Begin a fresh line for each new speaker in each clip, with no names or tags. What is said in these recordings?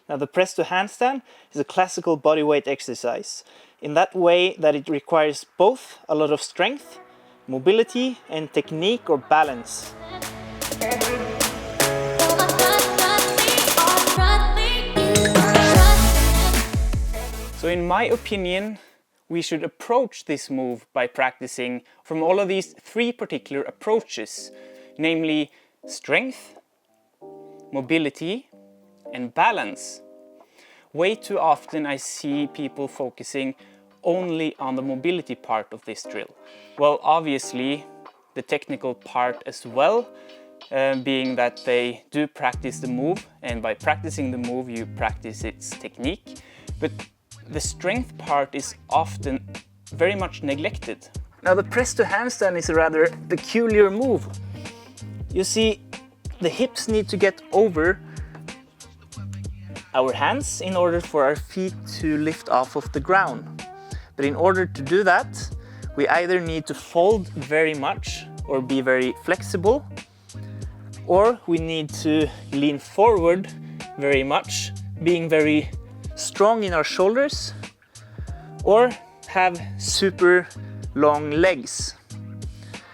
Now the press to handstand is a classical bodyweight exercise in that way that it requires both a lot of strength, mobility and technique or balance. So in my opinion, we should approach this move by practicing from all of these three particular approaches, namely strength, mobility and balance. Way too often I see people focusing only on the mobility part of this drill. Well, obviously the technical part as well, being that they do practice the move, and by practicing the move you practice its technique. But the strength part is often very much neglected. Now the press to handstand is a rather peculiar move. You see, the hips need to get over our hands in order for our feet to lift off of the ground. But in order to do that, we either need to fold very much or be very flexible, or we need to lean forward very much, being very strong in our shoulders, or have super long legs.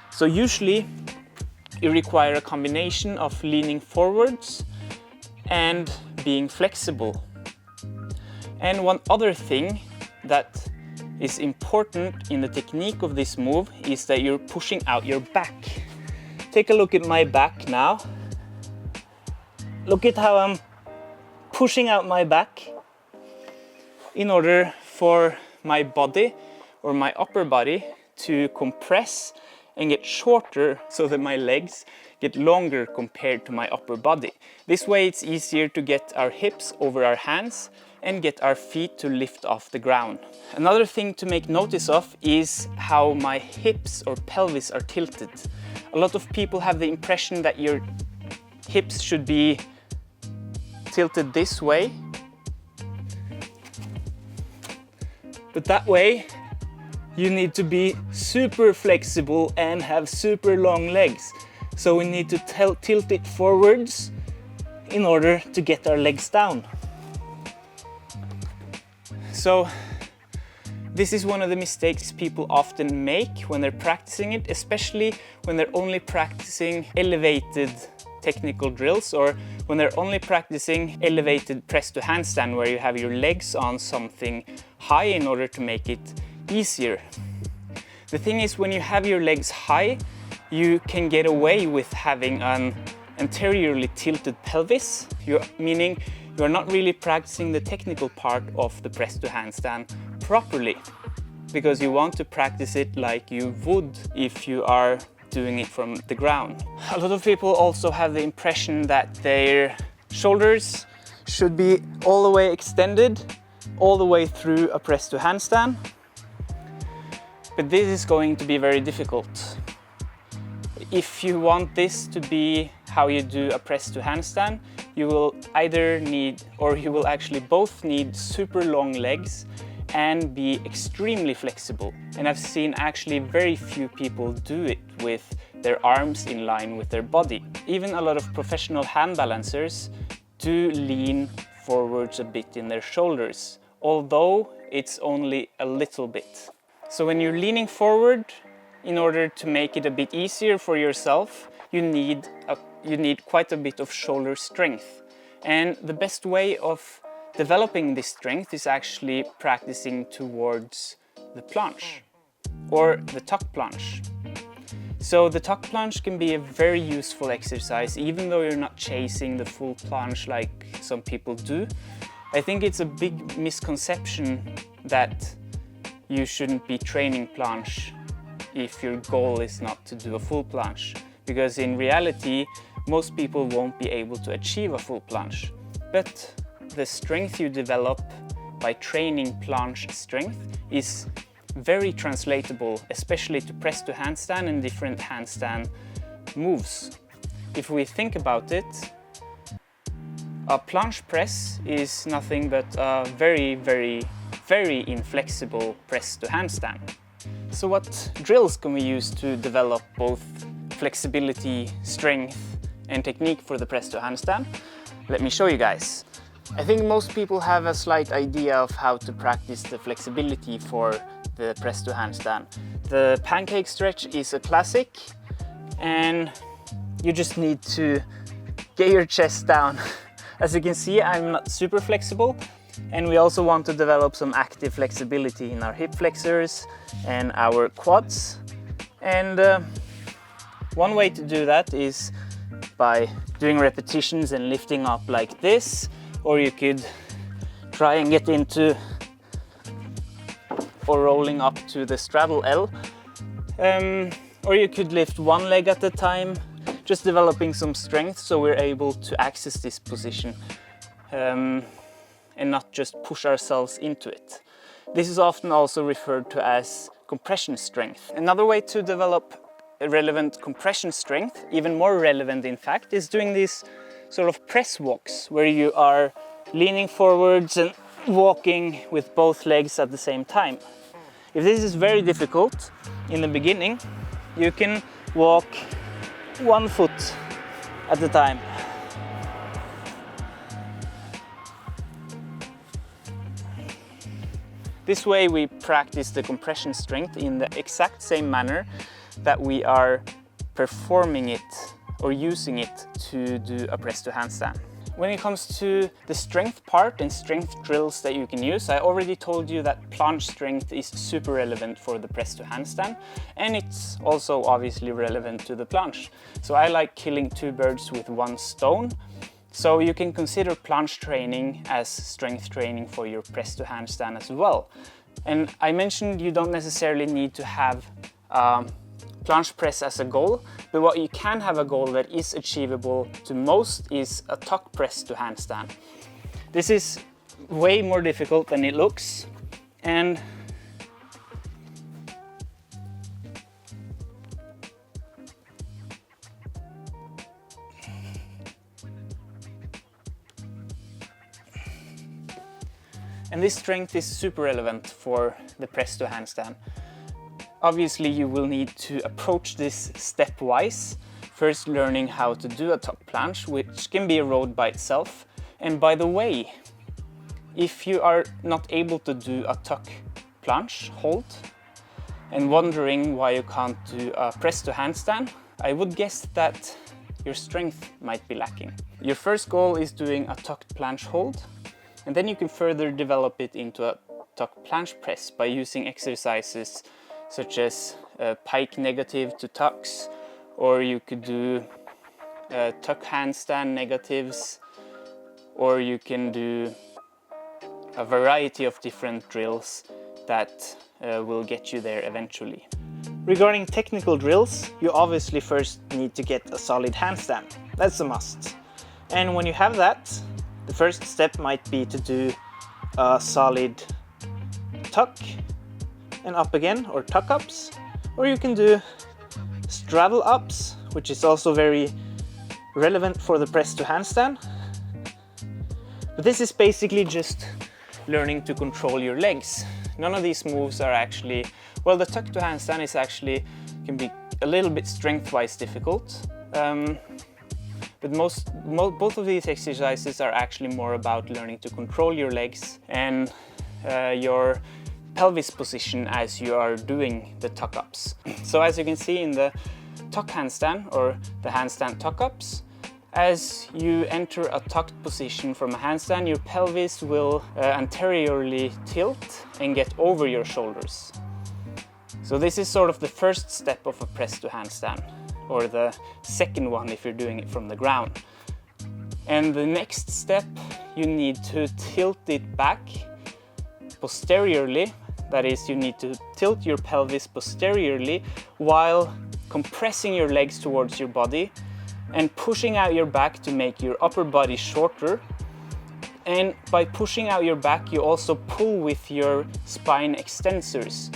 So usually you require a combination of leaning forwards and being flexible. And one other thing that is important in the technique of this move is that you're pushing out your back. Take a look at my back now. Look at how I'm pushing out my back in order for my body or my upper body to compress and get shorter so that my legs get longer compared to my upper body. This way it's easier to get our hips over our hands and get our feet to lift off the ground. Another thing to make notice of is how my hips or pelvis are tilted. A lot of people have the impression that your hips should be tilted this way, but that way you need to be super flexible and have super long legs. So we need to tilt it forwards in order to get our legs down. So this is one of the mistakes people often make when they're practicing it, especially when they're only practicing elevated technical drills, or when they're only practicing elevated press to handstand where you have your legs on something high in order to make it easier. The thing is, when you have your legs high, you can get away with having an anteriorly tilted pelvis, meaning you're not really practicing the technical part of the press to handstand properly, because you want to practice it like you would if you are doing it from the ground. A lot of people also have the impression that their shoulders should be all the way extended, all the way through a press to handstand. But this is going to be very difficult. If you want this to be how you do a press to handstand, you will either need, or you will actually both need super long legs and be extremely flexible. And I've seen actually very few people do it with their arms in line with their body. Even a lot of professional hand balancers do lean forwards a bit in their shoulders, although it's only a little bit. So when you're leaning forward, in order to make it a bit easier for yourself, you need quite a bit of shoulder strength. And the best way of developing this strength is actually practicing towards the plunge or the tuck plunge. So the tuck plunge can be a very useful exercise, even though you're not chasing the full plunge like some people do. I think it's a big misconception that you shouldn't be training plunge if your goal is not to do a full plunge, because in reality most people won't be able to achieve a full plunge. But the strength you develop by training plunge strength is very translatable, especially to press to handstand and different handstand moves. If we think about it, a plunge press is nothing but a very, very, very inflexible press to handstand. So what drills can we use to develop both flexibility, strength and technique for the press to handstand? Let me show you guys. I think most people have a slight idea of how to practice the flexibility for the press to handstand. The pancake stretch is a classic, and you just need to get your chest down. As you can see, I'm not super flexible, and we also want to develop some active flexibility in our hip flexors and our quads. And one way to do that is by doing repetitions and lifting up like this, or you could try and get into or rolling up to the straddle L. Or you could lift one leg at a time, just developing some strength so we're able to access this position and not just push ourselves into it. This is often also referred to as compression strength. Another way to develop a relevant compression strength, even more relevant in fact, is doing these sort of press walks where you are leaning forwards and walking with both legs at the same time. If this is very difficult in the beginning, you can walk one foot at a time. This way we practice the compression strength in the exact same manner that we are performing it or using it to do a press to handstand. When it comes to the strength part and strength drills that you can use, I already told you that planche strength is super relevant for the press to handstand, and it's also obviously relevant to the planche. So I like killing two birds with one stone. So you can consider planche training as strength training for your press to handstand as well. And I mentioned you don't necessarily need to have planche press as a goal, but what you can have a goal that is achievable to most is a tuck press to handstand. This is way more difficult than it looks, and this strength is super relevant for the press to handstand. Obviously, you will need to approach this stepwise, first learning how to do a tuck planche, which can be a road by itself. And by the way, if you are not able to do a tuck planche hold and wondering why you can't do a press to handstand, I would guess that your strength might be lacking. Your first goal is doing a tucked planche hold, and then you can further develop it into a tuck planche press by using exercises such as pike negative to tucks, or you could do tuck handstand negatives, or you can do a variety of different drills that will get you there eventually. Regarding technical drills, you obviously first need to get a solid handstand. That's a must. And when you have that, the first step might be to do a solid tuck and up again, or tuck ups, or you can do straddle ups, which is also very relevant for the press to handstand. But this is basically just learning to control your legs. None of these moves are actually, well, the tuck to handstand is actually can be a little bit strength-wise difficult, but both of these exercises are actually more about learning to control your legs and your pelvis position as you are doing the tuck ups. So as you can see in the tuck handstand or the handstand tuck ups, as you enter a tucked position from a handstand, your pelvis will anteriorly tilt and get over your shoulders. So this is sort of the first step of a press to handstand, or the second one if you're doing it from the ground. And the next step, you need to tilt it back posteriorly. That is, you need to tilt your pelvis posteriorly while compressing your legs towards your body and pushing out your back to make your upper body shorter. And by pushing out your back, you also pull with your spine extensors.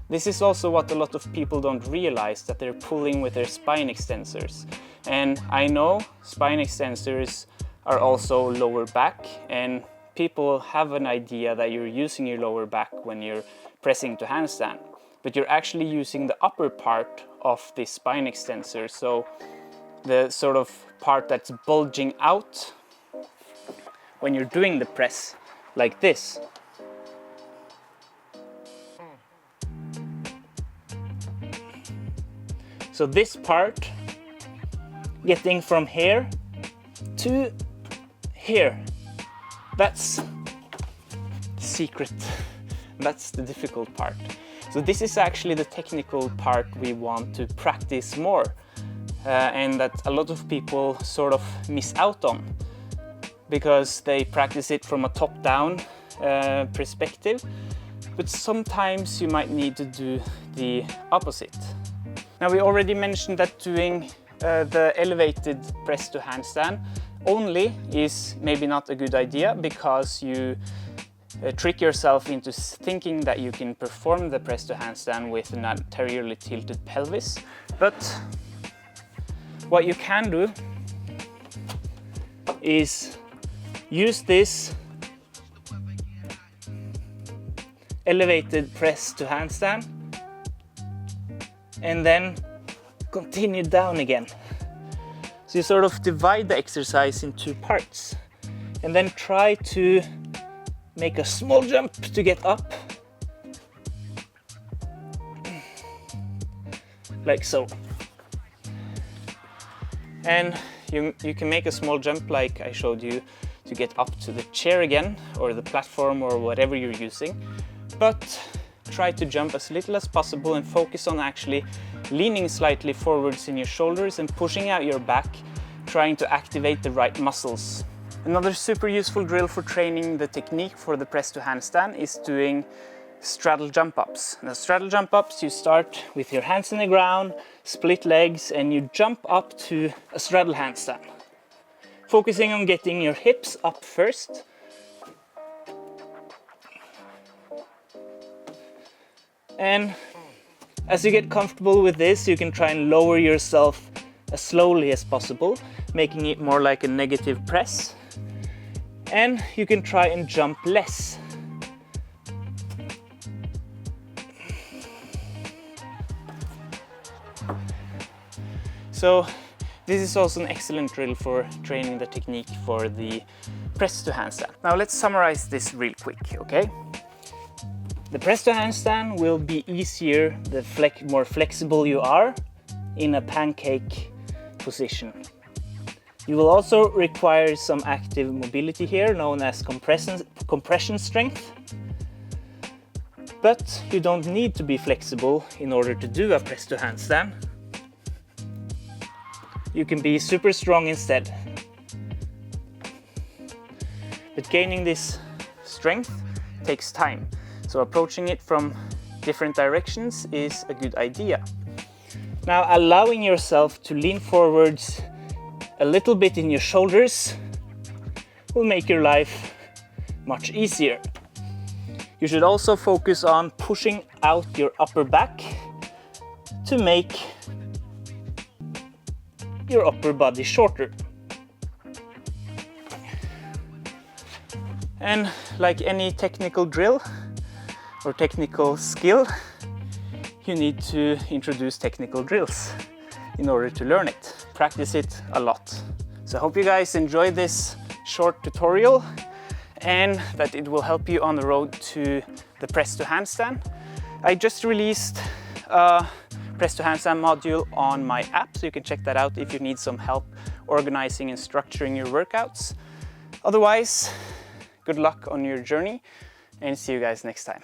This is also what a lot of people don't realize, that they're pulling with their spine extensors. And I know spine extensors are also lower back, and people have an idea that you're using your lower back when you're pressing to handstand, but you're actually using the upper part of the spine extensor, so the sort of part that's bulging out when you're doing the press like this. So this part, getting from here to here, that's the secret. That's the difficult part. So this is actually the technical part we want to practice more, and that a lot of people sort of miss out on, because they practice it from a top-down perspective, but sometimes you might need to do the opposite. Now, we already mentioned that doing the elevated press to handstand only is maybe not a good idea, because you trick yourself into thinking that you can perform the press to handstand with an anteriorly tilted pelvis. But what you can do is use this elevated press to handstand and then continue down again. So you sort of divide the exercise in two parts and then try to make a small jump to get up, like so. And you can make a small jump like I showed you to get up to the chair again, or the platform, or whatever you're using. But try to jump as little as possible and focus on actually leaning slightly forwards in your shoulders and pushing out your back, trying to activate the right muscles. Another super useful drill for training the technique for the press to handstand is doing straddle jump ups. Now, straddle jump ups, you start with your hands on the ground, split legs, and you jump up to a straddle handstand. Focusing on getting your hips up first. And as you get comfortable with this, you can try and lower yourself as slowly as possible, making it more like a negative press. And you can try and jump less. So this is also an excellent drill for training the technique for the press to handstand. Now let's summarize this real quick, okay? The press to handstand will be easier the more flexible you are in a pancake position. You will also require some active mobility here, known as compression strength. But you don't need to be flexible in order to do a press to handstand. You can be super strong instead. But gaining this strength takes time. So approaching it from different directions is a good idea. Now, allowing yourself to lean forwards a little bit in your shoulders will make your life much easier. You should also focus on pushing out your upper back to make your upper body shorter. And like any technical drill or technical skill, you need to introduce technical drills in order to learn it. Practice it a lot. So I hope you guys enjoyed this short tutorial and that it will help you on the road to the press to handstand. I just released a press to handstand module on my app, so you can check that out if you need some help organizing and structuring your workouts. Otherwise, good luck on your journey and see you guys next time.